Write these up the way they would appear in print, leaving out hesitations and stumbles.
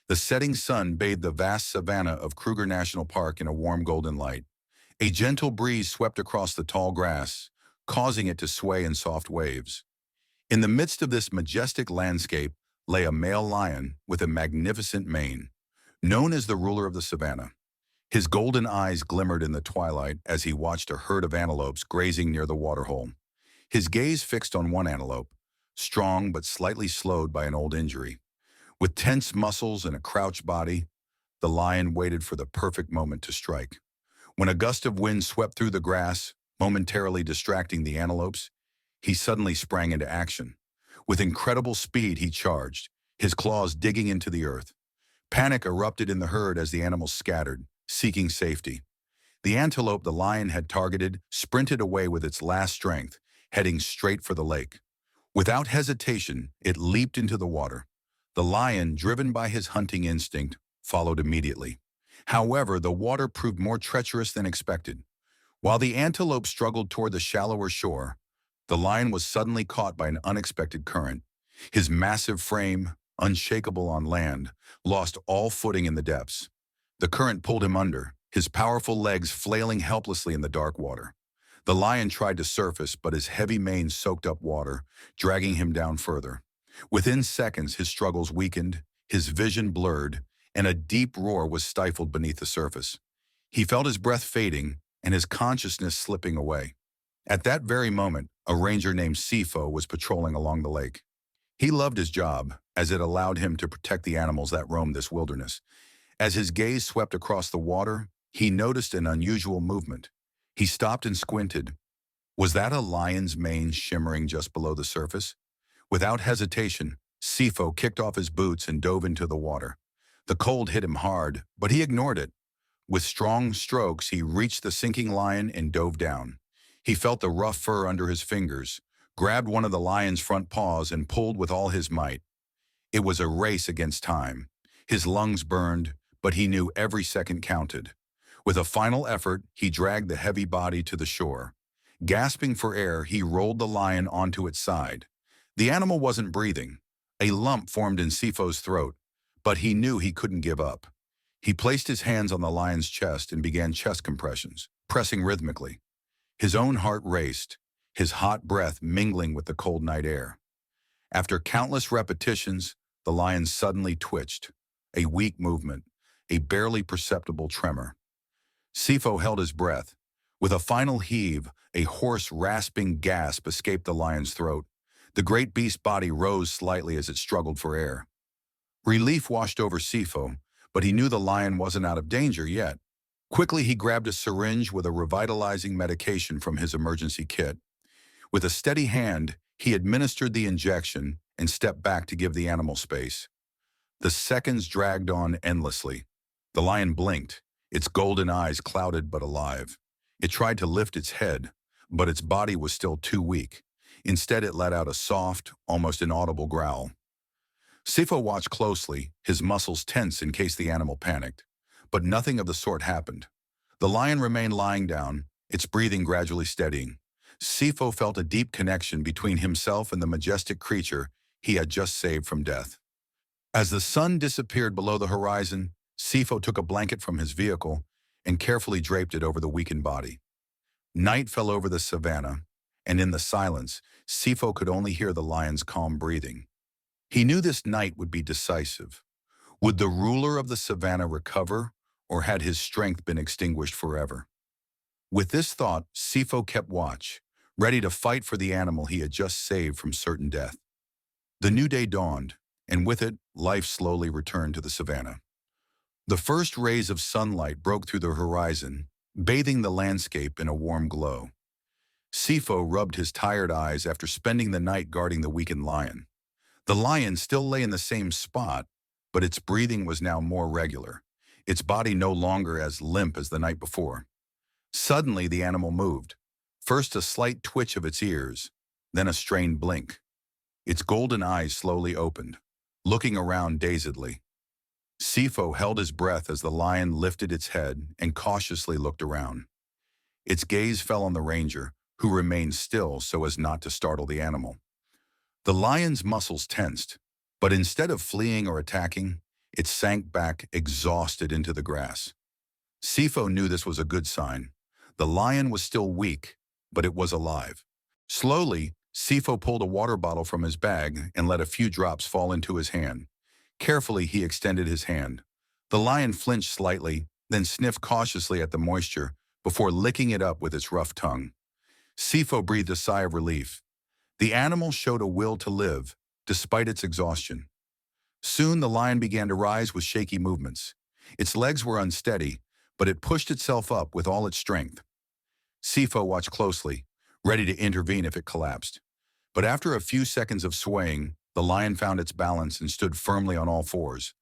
The setting sun bathed the vast savanna of Kruger National Park in a warm golden light. A gentle breeze swept across the tall grass, causing it to sway in soft waves. In the midst of this majestic landscape lay a male lion with a magnificent mane, known as the ruler of the savanna. His golden eyes glimmered in the twilight as he watched a herd of antelopes grazing near the waterhole. His gaze fixed on one antelope, strong but slightly slowed by an old injury. With tense muscles and a crouched body, the lion waited for the perfect moment to strike. When a gust of wind swept through the grass, momentarily distracting the antelopes, he suddenly sprang into action. With incredible speed, he charged, his claws digging into the earth. Panic erupted in the herd as the animals scattered, seeking safety. The antelope the lion had targeted sprinted away with its last strength, heading straight for the lake. Without hesitation, it leaped into the water. The lion, driven by his hunting instinct, followed immediately. However, the water proved more treacherous than expected. While the antelope struggled toward the shallower shore, the lion was suddenly caught by an unexpected current. His massive frame, unshakable on land, lost all footing in the depths. The current pulled him under, his powerful legs flailing helplessly in the dark water. The lion tried to surface, but his heavy mane soaked up water, dragging him down further. Within seconds, his struggles weakened, his vision blurred, and a deep roar was stifled beneath the surface. He felt his breath fading and his consciousness slipping away. At that very moment, a ranger named Sifo was patrolling along the lake. He loved his job, as it allowed him to protect the animals that roamed this wilderness. As his gaze swept across the water, he noticed an unusual movement. He stopped and squinted. Was that a lion's mane shimmering just below the surface? Without hesitation, Sifo kicked off his boots and dove into the water. The cold hit him hard, but he ignored it. With strong strokes, he reached the sinking lion and dove down. He felt the rough fur under his fingers, grabbed one of the lion's front paws and pulled with all his might. It was a race against time. His lungs burned, but he knew every second counted. With a final effort, he dragged the heavy body to the shore. Gasping for air, he rolled the lion onto its side. The animal wasn't breathing. A lump formed in Sifo's throat, but he knew he couldn't give up. He placed his hands on the lion's chest and began chest compressions, pressing rhythmically. His own heart raced, his hot breath mingling with the cold night air. After countless repetitions, the lion suddenly twitched, a weak movement, a barely perceptible tremor. Sifo held his breath. With a final heave, a hoarse, rasping gasp escaped the lion's throat. The great beast's body rose slightly as it struggled for air. Relief washed over Sifo, but he knew the lion wasn't out of danger yet. Quickly, he grabbed a syringe with a revitalizing medication from his emergency kit. With a steady hand, he administered the injection and stepped back to give the animal space. The seconds dragged on endlessly. The lion blinked, its golden eyes clouded but alive. It tried to lift its head, but its body was still too weak. Instead, it let out a soft, almost inaudible growl. Sifo watched closely, his muscles tense in case the animal panicked. But nothing of the sort happened. The lion remained lying down, its breathing gradually steadying. Sifo felt a deep connection between himself and the majestic creature he had just saved from death. As the sun disappeared below the horizon, Sifo took a blanket from his vehicle and carefully draped it over the weakened body. Night fell over the savanna, and in the silence, Sifo could only hear the lion's calm breathing. He knew this night would be decisive. Would the ruler of the savanna recover, or had his strength been extinguished forever? With this thought, Sifo kept watch, ready to fight for the animal he had just saved from certain death. The new day dawned, and with it, life slowly returned to the savanna. The first rays of sunlight broke through the horizon, bathing the landscape in a warm glow. Sifo rubbed his tired eyes after spending the night guarding the weakened lion. The lion still lay in the same spot, but its breathing was now more regular, its body no longer as limp as the night before. Suddenly, the animal moved, first a slight twitch of its ears, then a strained blink. Its golden eyes slowly opened, looking around dazedly. Sifo held his breath as the lion lifted its head and cautiously looked around. Its gaze fell on the ranger, who remained still so as not to startle the animal. The lion's muscles tensed, but instead of fleeing or attacking, It sank back, exhausted, into the grass. Sifo knew this was a good sign. The lion was still weak, but it was alive. Slowly, Sifo pulled a water bottle from his bag and let a few drops fall into his hand. Carefully, he extended his hand. The lion flinched slightly, then sniffed cautiously at the moisture before licking it up with its rough tongue. Sifo breathed a sigh of relief. The animal showed a will to live, despite its exhaustion. Soon the lion began to rise with shaky movements. Its legs were unsteady, but it pushed itself up with all its strength. Sifo watched closely, ready to intervene if it collapsed. But after a few seconds of swaying, the lion found its balance and stood firmly on all fours.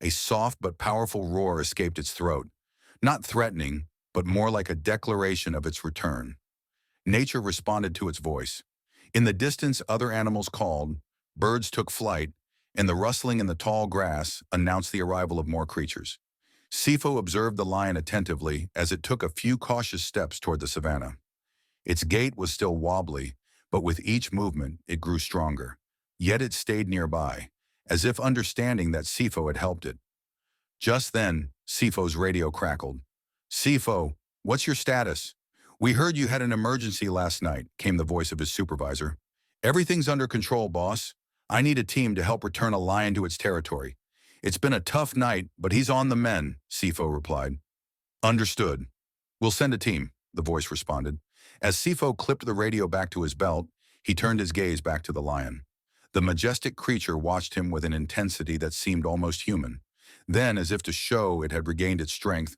A soft but powerful roar escaped its throat, not threatening, but more like a declaration of its return. Nature responded to its voice. In the distance, other animals called, birds took flight, and the rustling in the tall grass announced the arrival of more creatures. Sifo observed the lion attentively as it took a few cautious steps toward the savanna. Its gait was still wobbly, but with each movement it grew stronger. Yet it stayed nearby, as if understanding that Sifo had helped it. Just then, Sifo's radio crackled. "Sifo, what's your status? We heard you had an emergency last night," came the voice of his supervisor. "Everything's under control, boss. I need a team to help return a lion to its territory. It's been a tough night, but he's on the mend," Sifo replied. "Understood. We'll send a team," the voice responded. As Sifo clipped the radio back to his belt, he turned his gaze back to the lion. The majestic creature watched him with an intensity that seemed almost human. Then, as if to show it had regained its strength,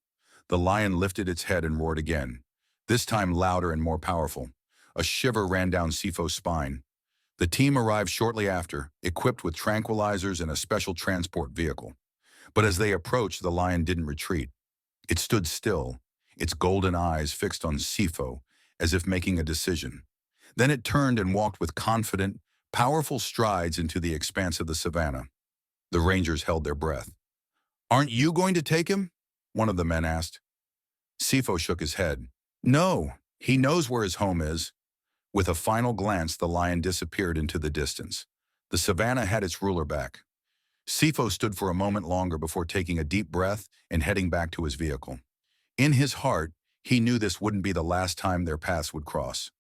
the lion lifted its head and roared again, this time louder and more powerful. A shiver ran down Sifo's spine. The team arrived shortly after, equipped with tranquilizers and a special transport vehicle. But as they approached, the lion didn't retreat. It stood still, its golden eyes fixed on Sifo, as if making a decision. Then it turned and walked with confident, powerful strides into the expanse of the savanna. The rangers held their breath. "Aren't you going to take him?" one of the men asked. Sifo shook his head. "No, he knows where his home is." With a final glance, the lion disappeared into the distance. The savanna had its ruler back. Sifo stood for a moment longer before taking a deep breath and heading back to his vehicle. In his heart, he knew this wouldn't be the last time their paths would cross.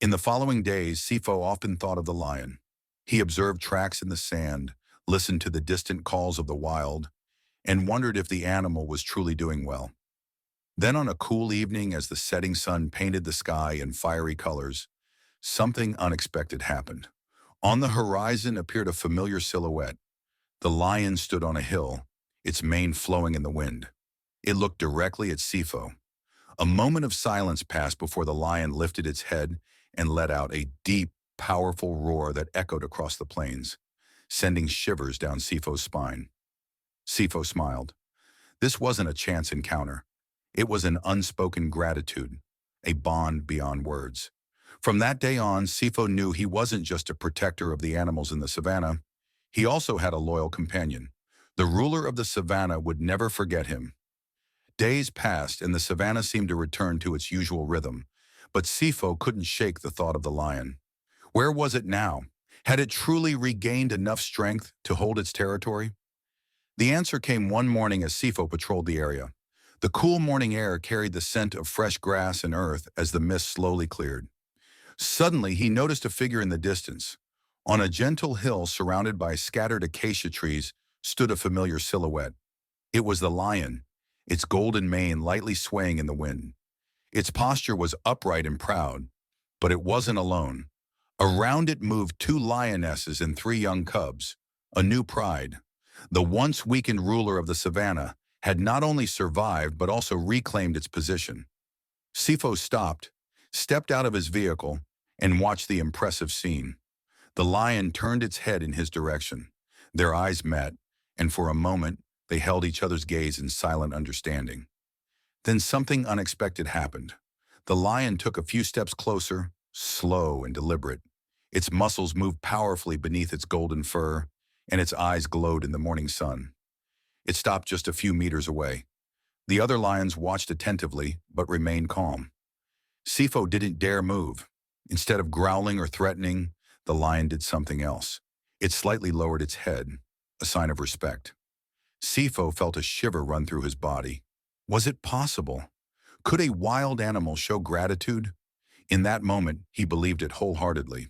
In the following days, Sifo often thought of the lion. He observed tracks in the sand, listened to the distant calls of the wild, and wondered if the animal was truly doing well. Then on a cool evening, as the setting sun painted the sky in fiery colors, something unexpected happened. On the horizon appeared a familiar silhouette. The lion stood on a hill, its mane flowing in the wind. It looked directly at Sifo. A moment of silence passed before the lion lifted its head and let out a deep, powerful roar that echoed across the plains, sending shivers down Sifo's spine. Sifo smiled. This wasn't a chance encounter. It was an unspoken gratitude, a bond beyond words. From that day on, Sifo knew he wasn't just a protector of the animals in the savanna. He also had a loyal companion. The ruler of the savanna would never forget him. Days passed and the savanna seemed to return to its usual rhythm, but Sifo couldn't shake the thought of the lion. Where was it now? Had it truly regained enough strength to hold its territory? The answer came one morning as Sifo patrolled the area. The cool morning air carried the scent of fresh grass and earth as the mist slowly cleared. Suddenly, he noticed a figure in the distance. On a gentle hill surrounded by scattered acacia trees stood a familiar silhouette. It was the lion, its golden mane lightly swaying in the wind. Its posture was upright and proud, but it wasn't alone. Around it moved two lionesses and three young cubs, a new pride. The once weakened ruler of the savanna had not only survived but also reclaimed its position. Sifo stopped, stepped out of his vehicle, and watched the impressive scene. The lion turned its head in his direction. Their eyes met, and for a moment they held each other's gaze in silent understanding. Then something unexpected happened. The lion took a few steps closer, slow and deliberate. Its muscles moved powerfully beneath its golden fur, and its eyes glowed in the morning sun. It stopped just a few meters away. The other lions watched attentively, but remained calm. Sifo didn't dare move. Instead of growling or threatening, the lion did something else. It slightly lowered its head, a sign of respect. Sifo felt a shiver run through his body. Was it possible? Could a wild animal show gratitude? In that moment, he believed it wholeheartedly.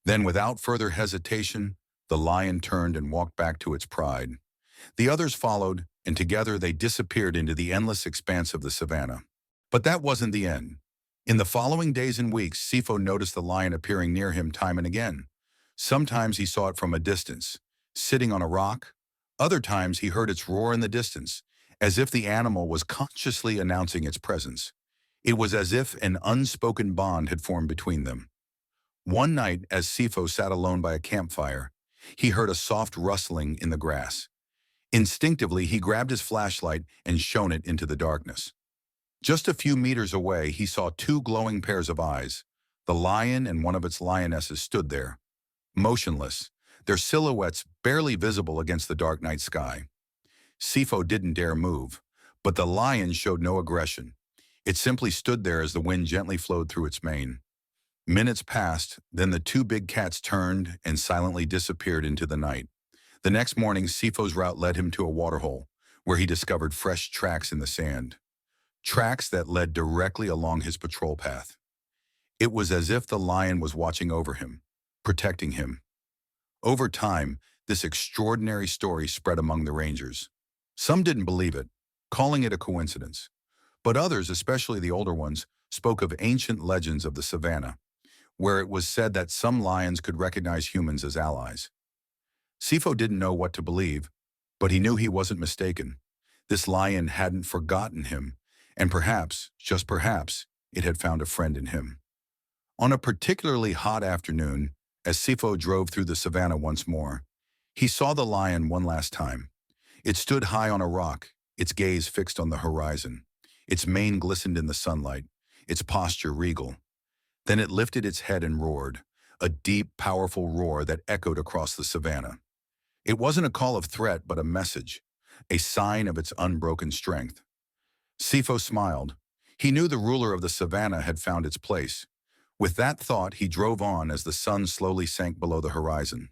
Then, without further hesitation, the lion turned and walked back to its pride. The others followed, and together they disappeared into the endless expanse of the savanna. But that wasn't the end. In the following days and weeks, Sifo noticed the lion appearing near him time and again. Sometimes he saw it from a distance, sitting on a rock. Other times he heard its roar in the distance, as if the animal was consciously announcing its presence. It was as if an unspoken bond had formed between them. One night, as Sifo sat alone by a campfire, he heard a soft rustling in the grass. Instinctively, he grabbed his flashlight and shone it into the darkness. Just a few meters away, he saw two glowing pairs of eyes. The lion and one of its lionesses stood there, motionless, their silhouettes barely visible against the dark night sky. Sifo didn't dare move, but the lion showed no aggression. It simply stood there as the wind gently flowed through its mane. Minutes passed, then the two big cats turned and silently disappeared into the night. The next morning, Sifo's route led him to a waterhole, where he discovered fresh tracks in the sand. Tracks that led directly along his patrol path. It was as if the lion was watching over him, protecting him. Over time, this extraordinary story spread among the rangers. Some didn't believe it, calling it a coincidence. But others, especially the older ones, spoke of ancient legends of the savanna, where it was said that some lions could recognize humans as allies. Sifo didn't know what to believe, but he knew he wasn't mistaken. This lion hadn't forgotten him, and perhaps, just perhaps, it had found a friend in him. On a particularly hot afternoon, as Sifo drove through the savanna once more, he saw the lion one last time. It stood high on a rock, its gaze fixed on the horizon. Its mane glistened in the sunlight, its posture regal. Then it lifted its head and roared, a deep, powerful roar that echoed across the savanna. It wasn't a call of threat, but a message, a sign of its unbroken strength. Sifo smiled. He knew the ruler of the savanna had found its place. With that thought, he drove on as the sun slowly sank below the horizon.